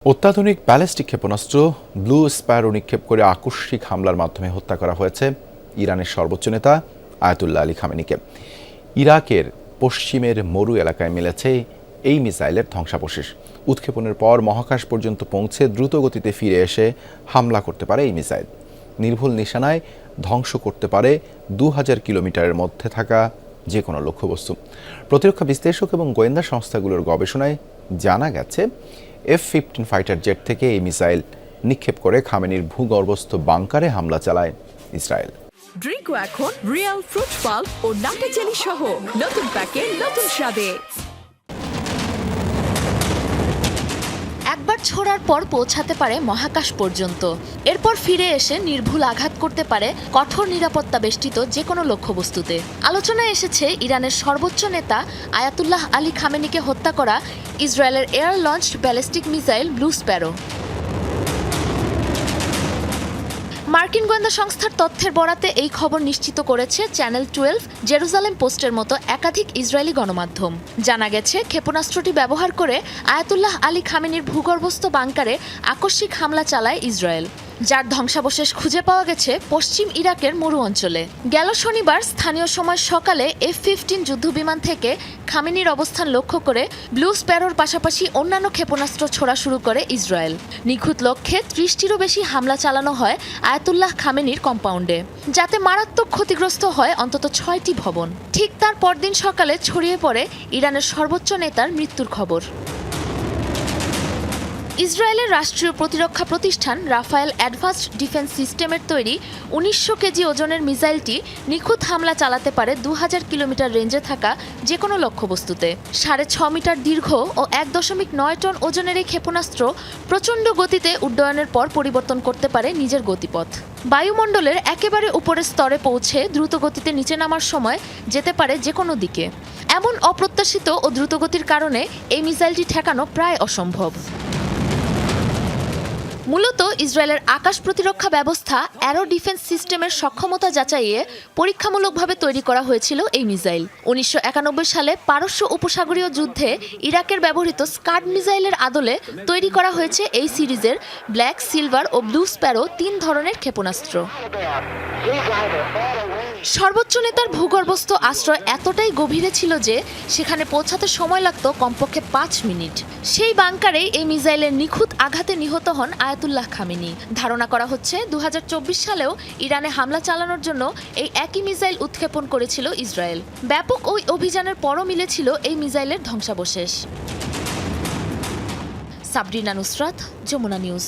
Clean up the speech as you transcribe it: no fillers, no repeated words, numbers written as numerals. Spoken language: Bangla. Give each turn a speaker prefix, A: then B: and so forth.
A: অত্যাধুনিক ব্যালিস্টিক ক্ষেপণাস্ত্র ব্লু স্প্যারো নিক্ষেপ করে আকস্মিক হামলার মাধ্যমে হত্যা করা হয়েছে ইরানের সর্বোচ্চ নেতা আয়াতুল্লাহ আলী খামেনিকে। ইরাকের পশ্চিমের মরু এলাকায় মিলেছে এই মিসাইলের ধ্বংসাবশেষ। উৎক্ষেপণের পর মহাকাশ পর্যন্ত পৌঁছে দ্রুত গতিতে ফিরে এসে হামলা করতে পারে এই মিসাইল। নির্ভুল নিশানায় ধ্বংস করতে পারে 2000 কিলোমিটারের মধ্যে থাকা যে কোনো লক্ষ্যবস্তু। প্রতিরক্ষা বিশ্লেষক এবং গোয়েন্দা সংস্থাগুলোর গবেষণায় জানা গেছে F-15 ফাইটার জেট থেকে এই মিসাইল নিক্ষেপ করে খামেনির ভূগর্ভস্থ বাংকারে হামলা চালায় ইসরায়েল।
B: ড্রিঙ্কো এখন রিয়েল ফ্রুট পাল্প ও নাটা জেলি সহ নতুন প্যাকে নতুন স্বাদে।
C: একবার ছোড়ার পর পৌঁছাতে পারে মহাকাশ পর্যন্ত, এরপর ফিরে এসে নির্ভুল আঘাত করতে পারে কঠোর নিরাপত্তা বেষ্টিত যে কোনো লক্ষ্যবস্তুতে। আলোচনায় এসেছে ইরানের সর্বোচ্চ নেতা আয়াতুল্লাহ আলী খামেনিকে হত্যা করা ইসরায়েলের air launched ballistic missile blue Sparrow. মার্কিন গোয়েন্দা সংস্থার তথ্যের বরাতে এই খবর নিশ্চিত করেছে চ্যানেল 12, জেরুজালেম পোস্টের মতো একাধিক ইসরায়েলি গণমাধ্যম। জানা গেছে ক্ষেপণাস্ত্রটি ব্যবহার করে আয়াতুল্লাহ আলী খামেনির ভূগর্ভস্থ বাংকারে আকস্মিক হামলা চালায় ইসরায়েল, যার ধ্বংসাবশেষ খুঁজে পাওয়া গেছে পশ্চিম ইরাকের মরু অঞ্চলে। গেল শনিবার স্থানীয় সময় সকালে F-15 যুদ্ধবিমান থেকে খামেনির অবস্থান লক্ষ্য করে ব্লু স্প্যারোর পাশাপাশি অন্যান্য ক্ষেপণাস্ত্র ছোড়া শুরু করে ইসরায়েল। নিখুঁত লক্ষ্যে 30টিরও বেশি হামলা চালানো হয় আয়াতুল্লাহ খামেনির কম্পাউন্ডে, যাতে মারাত্মক ক্ষতিগ্রস্ত হয় অন্তত 6টি ভবন। ঠিক তার পরদিন সকালে ছড়িয়ে পড়ে ইরানের সর্বোচ্চ নেতার মৃত্যুর খবর। ইসরায়েলের রাষ্ট্রীয় প্রতিরক্ষা প্রতিষ্ঠান রাফায়েল অ্যাডভান্সড ডিফেন্স সিস্টেমের তৈরি 1900 কেজি ওজনের মিসাইলটি নিখুঁত হামলা চালাতে পারে 2000 কিলোমিটার রেঞ্জে থাকা যে কোনো লক্ষ্যবস্তুতে। 6.5 মিটার দীর্ঘ ও 1.9 টন ওজনের এই ক্ষেপণাস্ত্র প্রচণ্ড গতিতে উড্ডয়নের পর পরিবর্তন করতে পারে নিজের গতিপথ। বায়ুমণ্ডলের একেবারে উপরের স্তরে পৌঁছে দ্রুত গতিতে নিচে নামার সময় যেতে পারে যে কোনো দিকে। এমন অপ্রত্যাশিত ও দ্রুতগতির কারণে এই মিসাইলটি ঠেকানো প্রায় অসম্ভব। মূলত ইসরায়েলের আকাশ প্রতিরক্ষা ব্যবস্থা অ্যারো ডিফেন্স সিস্টেমের সক্ষমতা যাচাইয়ে পরীক্ষামূলকভাবে তৈরি করা হয়েছিল এই মিসাইল। 1991 সালে পারস্য উপসাগরীয় যুদ্ধে ইরাকের ব্যবহৃত স্কাড মিসাইলের আদলে তৈরি করা হয়েছে এই সিরিজের ব্ল্যাক, সিলভার ও ব্লু স্প্যারো 3 ধরনের ক্ষেপণাস্ত্র। সর্বোচ্চ নেতার ভূগর্ভস্থ আশ্রয় এতটাই গভীরে ছিল যে সেখানে পৌঁছাতে সময় লাগত কমপক্ষে 5 মিনিট। সেই বাংকারেই এই মিসাইলের নিখুঁত আঘাতে নিহত হন আয়াতুল্লাহ খামেনি। ধারণা করা হচ্ছে 2024 সালেও ইরানে হামলা চালানোর জন্য এই একই মিসাইল উৎক্ষেপণ করেছিল ইসরায়েল। ব্যাপক ওই অভিযানের পরও মিলেছিল এই মিসাইলের ধ্বংসাবশেষ। সাবরিনা নুসরাত, যমুনা নিউজ।